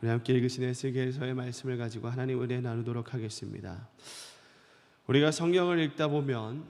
우리 함께 읽으신 에스겔서의 말씀을 가지고 하나님 은혜 나누도록 하겠습니다. 우리가 성경을 읽다 보면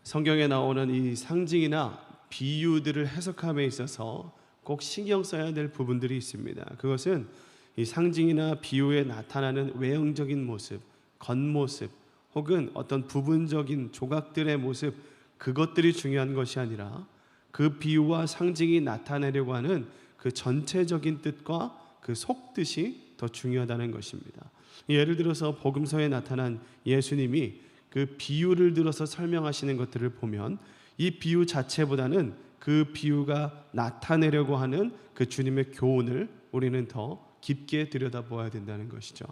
성경에 나오는 이 상징이나 비유들을 해석함에 있어서 꼭 신경 써야 될 부분들이 있습니다. 그것은 이 상징이나 비유에 나타나는 외형적인 모습, 겉모습 혹은 어떤 부분적인 조각들의 모습, 그것들이 중요한 것이 아니라 그 비유와 상징이 나타내려고 하는 그 전체적인 뜻과 그 속뜻이 더 중요하다는 것입니다. 예를 들어서 복음서에 나타난 예수님이 그 비유를 들어서 설명하시는 것들을 보면 이 비유 자체보다는 그 비유가 나타내려고 하는 그 주님의 교훈을 우리는 더 깊게 들여다보아야 된다는 것이죠.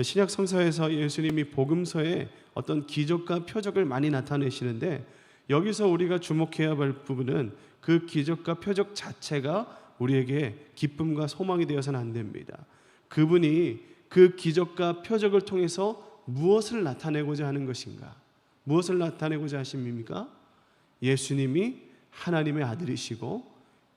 신약 성서에서 예수님이 복음서에 어떤 기적과 표적을 많이 나타내시는데 여기서 우리가 주목해야 할 부분은 그 기적과 표적 자체가 우리에게 기쁨과 소망이 되어서는 안 됩니다. 그분이 그 기적과 표적을 통해서 무엇을 나타내고자 하는 것인가? 무엇을 나타내고자 하십니까? 예수님이 하나님의 아들이시고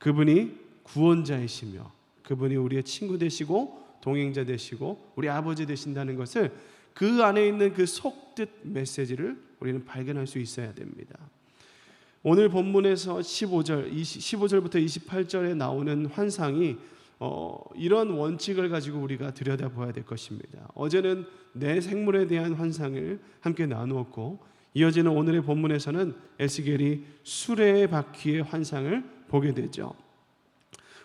그분이 구원자이시며 그분이 우리의 친구 되시고 동행자 되시고 우리 아버지 되신다는 것을 그 안에 있는 그 속뜻 메시지를 우리는 발견할 수 있어야 됩니다. 오늘 본문에서 15절부터 28절에 나오는 환상이 이런 원칙을 가지고 우리가 들여다봐야 될 것입니다. 어제는 내 생물에 대한 환상을 함께 나누었고 이어지는 오늘의 본문에서는 에스겔이 수레의 바퀴의 환상을 보게 되죠.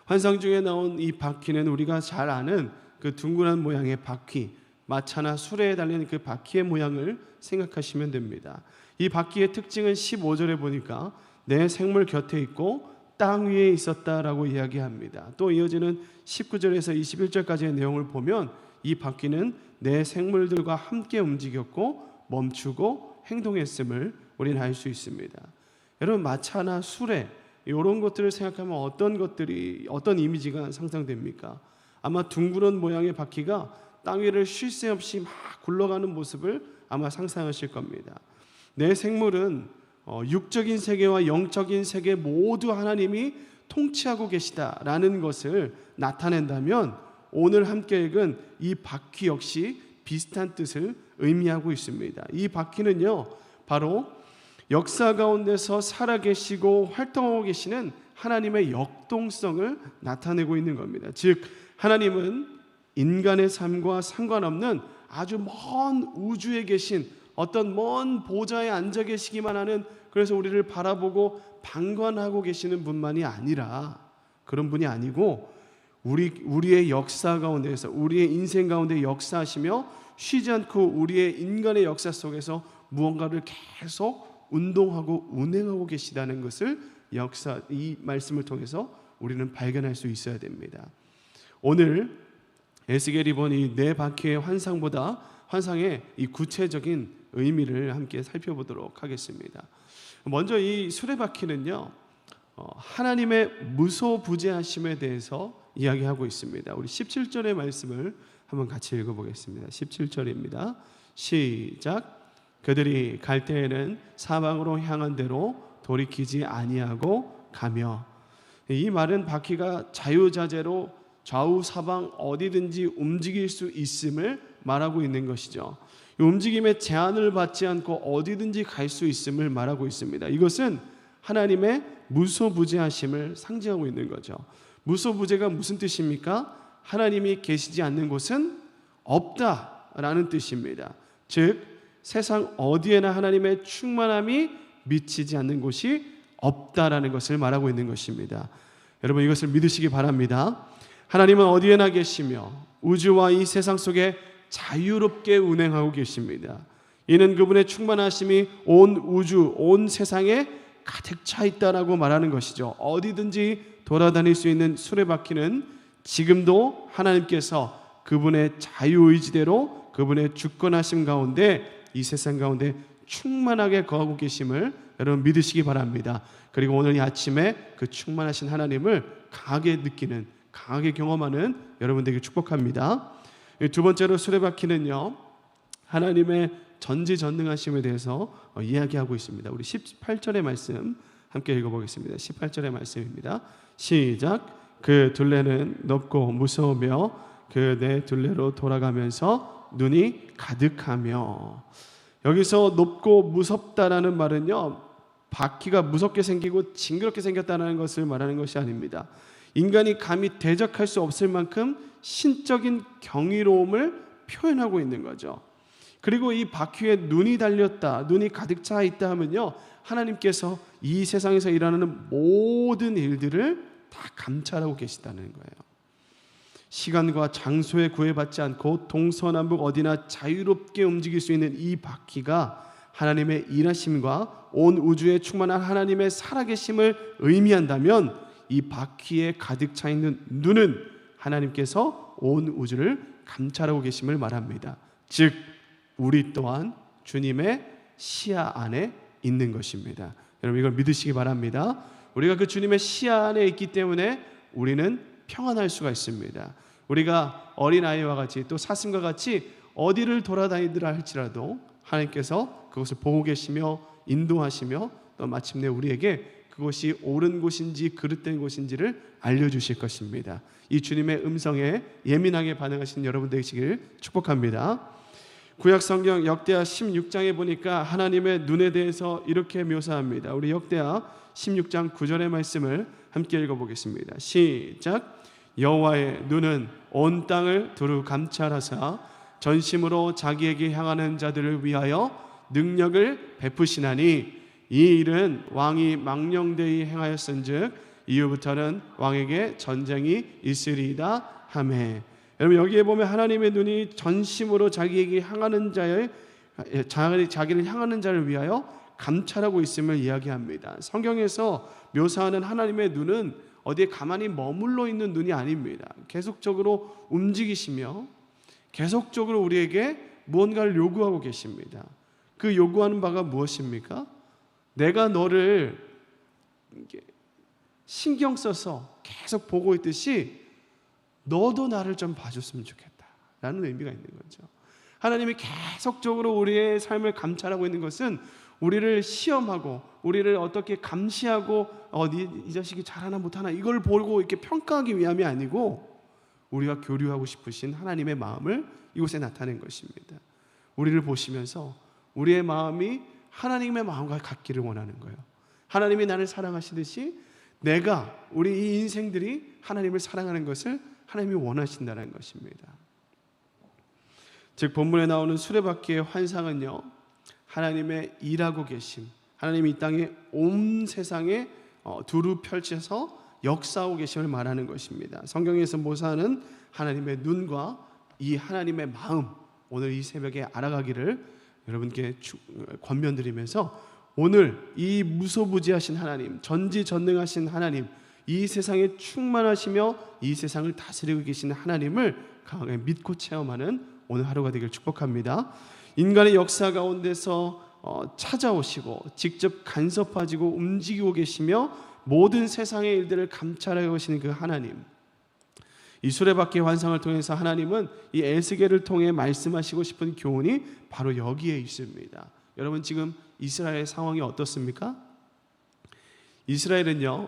환상 중에 나온 이 바퀴는 우리가 잘 아는 그 둥근한 모양의 바퀴, 마차나 수레에 달린 그 바퀴의 모양을 생각하시면 됩니다. 이 바퀴의 특징은 15절에 보니까 내 생물 곁에 있고 땅 위에 있었다라고 이야기합니다. 또 이어지는 19절에서 21절까지의 내용을 보면 이 바퀴는 내 생물들과 함께 움직였고 멈추고 행동했음을 우리는 알 수 있습니다. 여러분, 마차나 수레 이런 것들을 생각하면 어떤 이미지가 상상됩니까? 아마 둥그런 모양의 바퀴가 땅 위를 쉴 새 없이 막 굴러가는 모습을 아마 상상하실 겁니다. 내 생물은 육적인 세계와 영적인 세계 모두 하나님이 통치하고 계시다라는 것을 나타낸다면 오늘 함께 읽은 이 바퀴 역시 비슷한 뜻을 의미하고 있습니다. 이 바퀴는요, 바로 역사 가운데서 살아계시고 활동하고 계시는 하나님의 역동성을 나타내고 있는 겁니다. 즉 하나님은 인간의 삶과 상관없는 아주 먼 우주에 계신 어떤 먼 보좌에 앉아 계시기만 하는, 그래서 우리를 바라보고 방관하고 계시는 분만이 아니라, 그런 분이 아니고 우리의 역사 가운데에서 우리의 인생 가운데 역사하시며 쉬지 않고 우리의 인간의 역사 속에서 무언가를 계속 운동하고 운행하고 계시다는 것을 이 말씀을 통해서 우리는 발견할 수 있어야 됩니다. 오늘 에스겔이 본 이 네 바퀴의 환상보다 환상의 이 구체적인 의미를 함께 살펴보도록 하겠습니다. 먼저 이 수레바퀴는요, 하나님의 무소부재하심에 대해서 이야기하고 있습니다. 우리 17절의 말씀을 한번 같이 읽어보겠습니다. 17절입니다. 시작. 그들이 갈 때에는 사방으로 향한 대로 돌이키지 아니하고 가며. 이 말은 바퀴가 자유자재로 좌우 사방 어디든지 움직일 수 있음을 말하고 있는 것이죠. 이 움직임에 제한을 받지 않고 어디든지 갈 수 있음을 말하고 있습니다. 이것은 하나님의 무소부재하심을 상징하고 있는 거죠. 무소부재가 무슨 뜻입니까? 하나님이 계시지 않는 곳은 없다라는 뜻입니다. 즉 세상 어디에나 하나님의 충만함이 미치지 않는 곳이 없다라는 것을 말하고 있는 것입니다. 여러분, 이것을 믿으시기 바랍니다. 하나님은 어디에나 계시며 우주와 이 세상 속에 자유롭게 운행하고 계십니다. 이는 그분의 충만하심이 온 우주, 온 세상에 가득 차 있다라고 말하는 것이죠. 어디든지 돌아다닐 수 있는 수레바퀴는 지금도 하나님께서 그분의 자유의지대로 그분의 주권하심 가운데 이 세상 가운데 충만하게 거하고 계심을 여러분 믿으시기 바랍니다. 그리고 오늘 이 아침에 그 충만하신 하나님을 강하게 느끼는, 강하게 경험하는 여러분들에게 축복합니다. 두 번째로 수레바퀴는요, 하나님의 전지전능하심에 대해서 이야기하고 있습니다. 우리 18절의 말씀 함께 읽어보겠습니다. 18절의 말씀입니다. 시작. 그 둘레는 높고 무서우며 그 내 둘레로 돌아가면서 눈이 가득하며. 여기서 높고 무섭다라는 말은요, 바퀴가 무섭게 생기고 징그럽게 생겼다는 것을 말하는 것이 아닙니다. 인간이 감히 대적할 수 없을 만큼 신적인 경이로움을 표현하고 있는 거죠. 그리고 이 바퀴에 눈이 달렸다, 눈이 가득 차 있다 하면요, 하나님께서 이 세상에서 일어나는 모든 일들을 다 감찰하고 계시다는 거예요. 시간과 장소에 구애받지 않고 동서남북 어디나 자유롭게 움직일 수 있는 이 바퀴가 하나님의 일하심과 온 우주에 충만한 하나님의 살아계심을 의미한다면, 이 바퀴에 가득 차 있는 눈은 하나님께서 온 우주를 감찰하고 계심을 말합니다. 즉 우리 또한 주님의 시야 안에 있는 것입니다. 여러분, 이걸 믿으시기 바랍니다. 우리가 그 주님의 시야 안에 있기 때문에 우리는 평안할 수가 있습니다. 우리가 어린아이와 같이 또 사슴과 같이 어디를 돌아다니더라 할지라도 하나님께서 그것을 보고 계시며 인도하시며 또 마침내 우리에게 그것이 옳은 곳인지 그릇된 곳인지를 알려주실 것입니다. 이 주님의 음성에 예민하게 반응하신 여러분 되시길 축복합니다. 구약 성경 역대하 16장에 보니까 하나님의 눈에 대해서 이렇게 묘사합니다. 우리 역대하 16장 9절의 말씀을 함께 읽어보겠습니다. 시작. 여호와의 눈은 온 땅을 두루 감찰하사 전심으로 자기에게 향하는 자들을 위하여 능력을 베푸시나니 이 일은 왕이 망령되이 행하였은즉 이후부터는 왕에게 전쟁이 있으리이다 하매. 여러분, 여기에 보면 하나님의 눈이 전심으로 자기에게 향하는 자기를 향하는 자를 위하여 감찰하고 있음을 이야기합니다. 성경에서 묘사하는 하나님의 눈은 어디에 가만히 머물러 있는 눈이 아닙니다. 계속적으로 움직이시며 계속적으로 우리에게 무언가를 요구하고 계십니다. 그 요구하는 바가 무엇입니까? 내가 너를 신경 써서 계속 보고 있듯이 너도 나를 좀 봐줬으면 좋겠다라는 의미가 있는 거죠. 하나님이 계속적으로 우리의 삶을 감찰하고 있는 것은 우리를 시험하고 우리를 어떻게 감시하고 이 자식이 잘하나 못하나 이걸 보고 이렇게 평가하기 위함이 아니고 우리가 교류하고 싶으신 하나님의 마음을 이곳에 나타낸 것입니다. 우리를 보시면서 우리의 마음이 하나님의 마음과 같기를 원하는 거예요. 하나님이 나를 사랑하시듯이 우리 이 인생들이 하나님을 사랑하는 것을 하나님이 원하신다는 것입니다. 즉 본문에 나오는 수레바퀴의 환상은요, 하나님의 일하고 계심, 하나님이 이 땅에 온 세상에 두루 펼쳐서 역사하고 계심을 말하는 것입니다. 성경에서 묘사하는 하나님의 눈과 이 하나님의 마음, 오늘 이 새벽에 알아가기를 여러분께 권면드리면서 오늘 이 무소부지하신 하나님, 전지전능하신 하나님, 이 세상에 충만하시며 이 세상을 다스리고 계시는 하나님을 강하게 믿고 체험하는 오늘 하루가 되길 축복합니다. 인간의 역사 가운데서 찾아오시고 직접 간섭하시고 움직이고 계시며 모든 세상의 일들을 감찰하고 계시는 그 하나님, 이 수레바퀴 환상을 통해서 하나님은 이 에스겔을 통해 말씀하시고 싶은 교훈이 바로 여기에 있습니다. 여러분, 지금 이스라엘 상황이 어떻습니까? 이스라엘은요,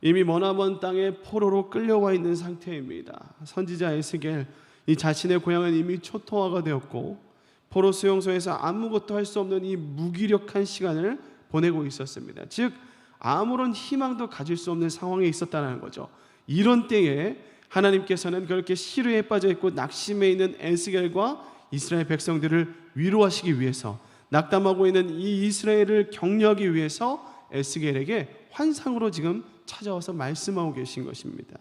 이미 머나먼 땅에 포로로 끌려와 있는 상태입니다. 선지자 에스겔, 이 자신의 고향은 이미 초토화가 되었고 포로 수용소에서 아무것도 할 수 없는 이 무기력한 시간을 보내고 있었습니다. 즉 아무런 희망도 가질 수 없는 상황에 있었다는 거죠. 이런 때에 하나님께서는 그렇게 시루에 빠져 있고 낙심해 있는 에스겔과 이스라엘 백성들을 위로하시기 위해서, 낙담하고 있는 이 이스라엘을 격려하기 위해서 에스겔에게 환상으로 지금 찾아와서 말씀하고 계신 것입니다.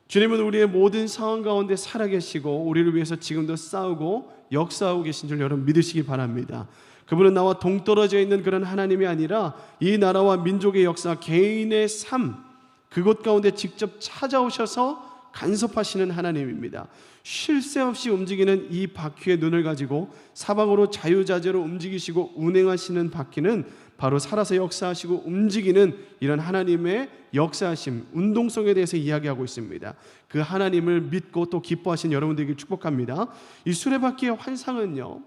주님은 우리의 모든 상황 가운데 살아계시고 우리를 위해서 지금도 싸우고 역사하고 계신 줄 여러분 믿으시기 바랍니다. 그분은 나와 동떨어져 있는 그런 하나님이 아니라 이 나라와 민족의 역사, 개인의 삶, 그곳 가운데 직접 찾아오셔서 간섭하시는 하나님입니다. 쉴 새 없이 움직이는 이 바퀴의 눈을 가지고 사방으로 자유자재로 움직이시고 운행하시는 바퀴는 바로 살아서 역사하시고 움직이는 이런 하나님의 역사하심, 운동성에 대해서 이야기하고 있습니다. 그 하나님을 믿고 또 기뻐하신 여러분들에게 축복합니다. 이 수레바퀴의 환상은요,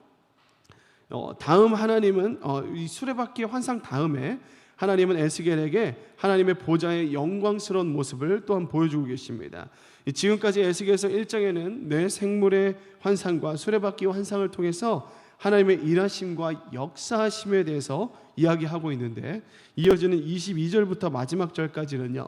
다음 하나님은 이 수레바퀴의 환상 다음에 하나님은 에스겔에게 하나님의 보좌의 영광스러운 모습을 또한 보여주고 계십니다. 지금까지 에스겔서 1장에는 내 생물의 환상과 수레바퀴 환상을 통해서 하나님의 일하심과 역사하심에 대해서 이야기하고 있는데, 이어지는 22절부터 마지막 절까지는요,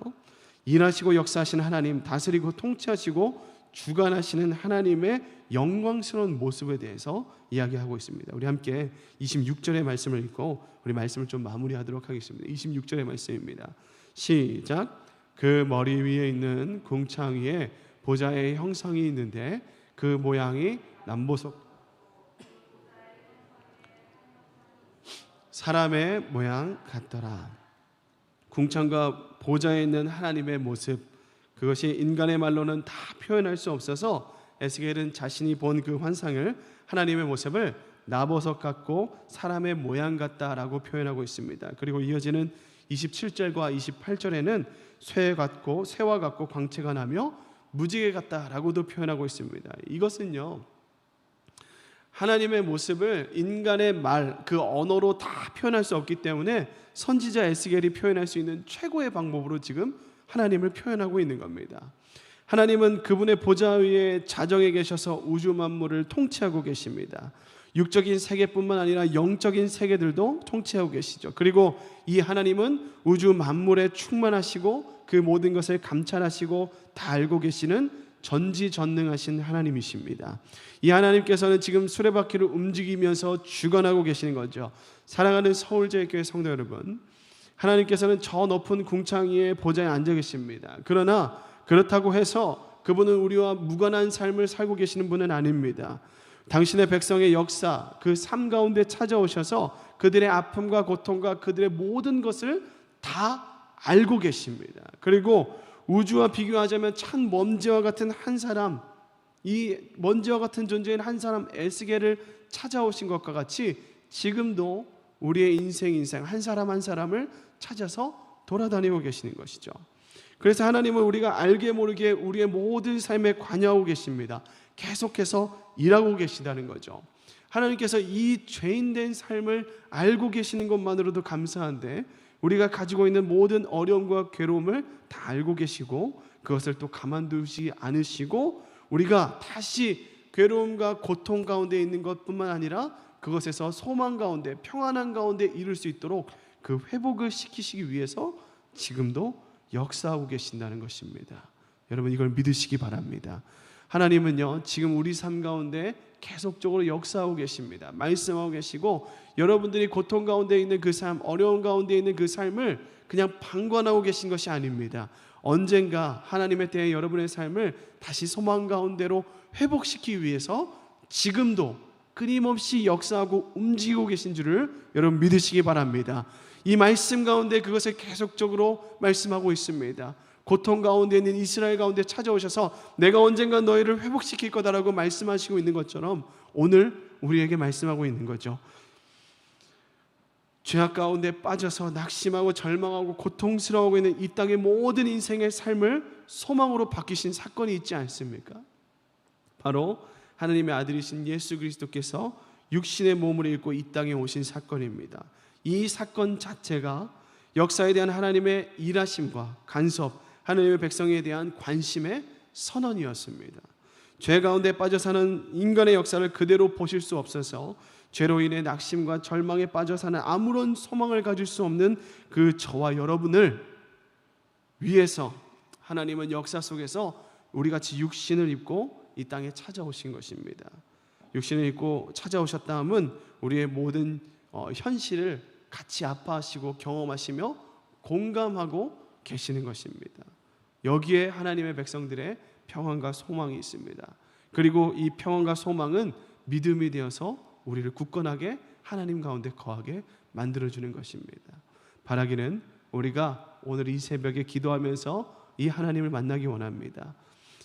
일하시고 역사하시는 하나님, 다스리고 통치하시고 주관하시는 하나님의 영광스러운 모습에 대해서 이야기하고 있습니다. 우리 함께 26절의 말씀을 읽고 우리 말씀을 좀 마무리하도록 하겠습니다. 26절의 말씀입니다. 시작. 그 머리 위에 있는 궁창 위에 보좌의 형상이 있는데 그 모양이 남보석 사람의 모양 같더라. 궁창과 보좌에 있는 하나님의 모습, 그것이 인간의 말로는 다 표현할 수 없어서 에스겔은 자신이 본 그 환상을, 하나님의 모습을 나보석 같고 사람의 모양 같다라고 표현하고 있습니다. 그리고 이어지는 27절과 28절에는 쇠와 같고 광채가 나며 무지개 같다라고도 표현하고 있습니다. 이것은요, 하나님의 모습을 인간의 말, 그 언어로 다 표현할 수 없기 때문에 선지자 에스겔이 표현할 수 있는 최고의 방법으로 지금 하나님을 표현하고 있는 겁니다. 하나님은 그분의 보좌 위에 자정에 계셔서 우주 만물을 통치하고 계십니다. 육적인 세계뿐만 아니라 영적인 세계들도 통치하고 계시죠. 그리고 이 하나님은 우주 만물에 충만하시고 그 모든 것을 감찰하시고 다 알고 계시는 전지전능하신 하나님이십니다. 이 하나님께서는 지금 수레바퀴를 움직이면서 주관하고 계시는 거죠. 사랑하는 서울제일교회 성도 여러분, 하나님께서는 저 높은 궁창 위에 보좌에 앉아 계십니다. 그러나 그렇다고 해서 그분은 우리와 무관한 삶을 살고 계시는 분은 아닙니다. 당신의 백성의 역사, 그 삶 가운데 찾아오셔서 그들의 아픔과 고통과 그들의 모든 것을 다 알고 계십니다. 그리고 우주와 비교하자면 찬 먼지와 같은 한 사람, 이 먼지와 같은 존재인 한 사람 에스겔을 찾아오신 것과 같이 지금도 우리의 인생 한 사람 한 사람을 찾아서 돌아다니고 계시는 것이죠. 그래서 하나님은 우리가 알게 모르게 우리의 모든 삶에 관여하고 계십니다. 계속해서 일하고 계시다는 거죠. 하나님께서 이 죄인된 삶을 알고 계시는 것만으로도 감사한데, 우리가 가지고 있는 모든 어려움과 괴로움을 다 알고 계시고 그것을 또 가만두지 않으시고 우리가 다시 괴로움과 고통 가운데 있는 것뿐만 아니라 그것에서 소망 가운데, 평안한 가운데 이룰 수 있도록 그 회복을 시키시기 위해서 지금도 역사하고 계신다는 것입니다. 여러분, 이걸 믿으시기 바랍니다. 하나님은요, 지금 우리 삶 가운데 계속적으로 역사하고 계십니다. 말씀하고 계시고, 여러분들이 고통 가운데 있는 그 삶, 어려움 가운데 있는 그 삶을 그냥 방관하고 계신 것이 아닙니다. 언젠가 하나님에 대해 여러분의 삶을 다시 소망 가운데로 회복시키기 위해서 지금도 끊임없이 역사하고 움직이고 계신 줄을 여러분 믿으시기 바랍니다. 이 말씀 가운데 그것을 계속적으로 말씀하고 있습니다. 고통 가운데 있는 이스라엘 가운데 찾아오셔서 내가 언젠가 너희를 회복시킬 거다라고 말씀하시고 있는 것처럼 오늘 우리에게 말씀하고 있는 거죠. 죄악 가운데 빠져서 낙심하고 절망하고 고통스러워하고 있는 이 땅의 모든 인생의 삶을 소망으로 바뀌신 사건이 있지 않습니까? 바로 하나님의 아들이신 예수 그리스도께서 육신의 몸을 입고 이 땅에 오신 사건입니다. 이 사건 자체가 역사에 대한 하나님의 일하심과 간섭, 하나님의 백성에 대한 관심의 선언이었습니다. 죄 가운데 빠져 사는 인간의 역사를 그대로 보실 수 없어서 죄로 인해 낙심과 절망에 빠져 사는 아무런 소망을 가질 수 없는 그 저와 여러분을 위해서 하나님은 역사 속에서 우리같이 육신을 입고 이 땅에 찾아오신 것입니다. 육신을 입고 찾아오셨다 함은 우리의 모든 현실을 같이 아파하시고 경험하시며 공감하고 계시는 것입니다. 여기에 하나님의 백성들의 평안과 소망이 있습니다. 그리고 이 평안과 소망은 믿음이 되어서 우리를 굳건하게 하나님 가운데 거하게 만들어주는 것입니다. 바라기는 우리가 오늘 이 새벽에 기도하면서 이 하나님을 만나기 원합니다.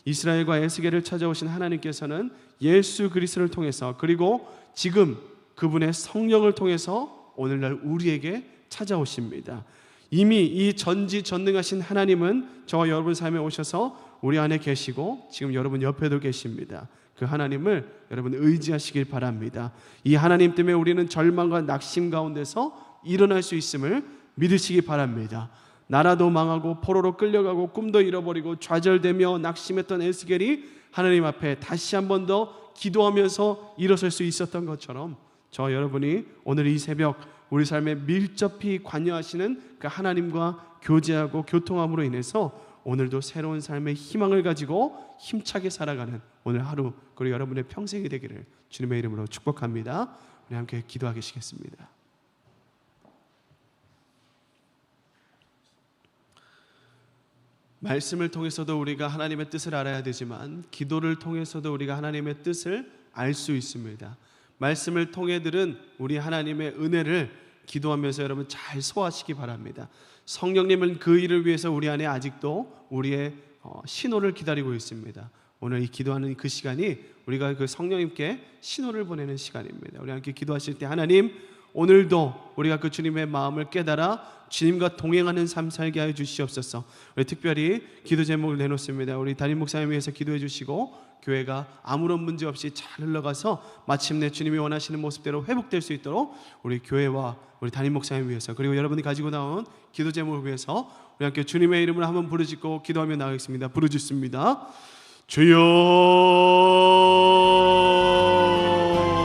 이스라엘과 에스겔을 찾아오신 하나님께서는 예수 그리스도를 통해서, 그리고 지금 그분의 성령을 통해서 오늘날 우리에게 찾아오십니다. 이미 이 전지전능하신 하나님은 저와 여러분 삶에 오셔서 우리 안에 계시고 지금 여러분 옆에도 계십니다. 그 하나님을 여러분 의지하시길 바랍니다. 이 하나님 때문에 우리는 절망과 낙심 가운데서 일어날 수 있음을 믿으시기 바랍니다. 나라도 망하고 포로로 끌려가고 꿈도 잃어버리고 좌절되며 낙심했던 에스겔이 하나님 앞에 다시 한 번 더 기도하면서 일어설 수 있었던 것처럼 저와 여러분이 오늘 이 새벽 우리 삶에 밀접히 관여하시는 그 하나님과 교제하고 교통함으로 인해서 오늘도 새로운 삶의 희망을 가지고 힘차게 살아가는 오늘 하루 그리고 여러분의 평생이 되기를 주님의 이름으로 축복합니다. 우리 함께 기도하시겠습니다. 말씀을 통해서도 우리가 하나님의 뜻을 알아야 되지만 기도를 통해서도 우리가 하나님의 뜻을 알 수 있습니다. 말씀을 통해 들은 우리 하나님의 은혜를 기도하면서 여러분 잘 소화하시기 바랍니다. 성령님은 그 일을 위해서 우리 안에 아직도 우리의 신호를 기다리고 있습니다. 오늘 이 기도하는 그 시간이 우리가 그 성령님께 신호를 보내는 시간입니다. 우리 함께 기도하실 때 하나님 오늘도 우리가 그 주님의 마음을 깨달아 주님과 동행하는 삶 살게 하여 주시옵소서. 우리 특별히 기도 제목을 내놓습니다. 우리 담임 목사님 위해서 기도해 주시고 교회가 아무런 문제 없이 잘 흘러가서 마침내 주님이 원하시는 모습대로 회복될 수 있도록 우리 교회와 우리 담임 목사님 위해서 그리고 여러분이 가지고 나온 기도 제목을 위해서 우리 함께 주님의 이름을 한번 부르짖고 기도하며 나가겠습니다. 부르짖습니다. 주여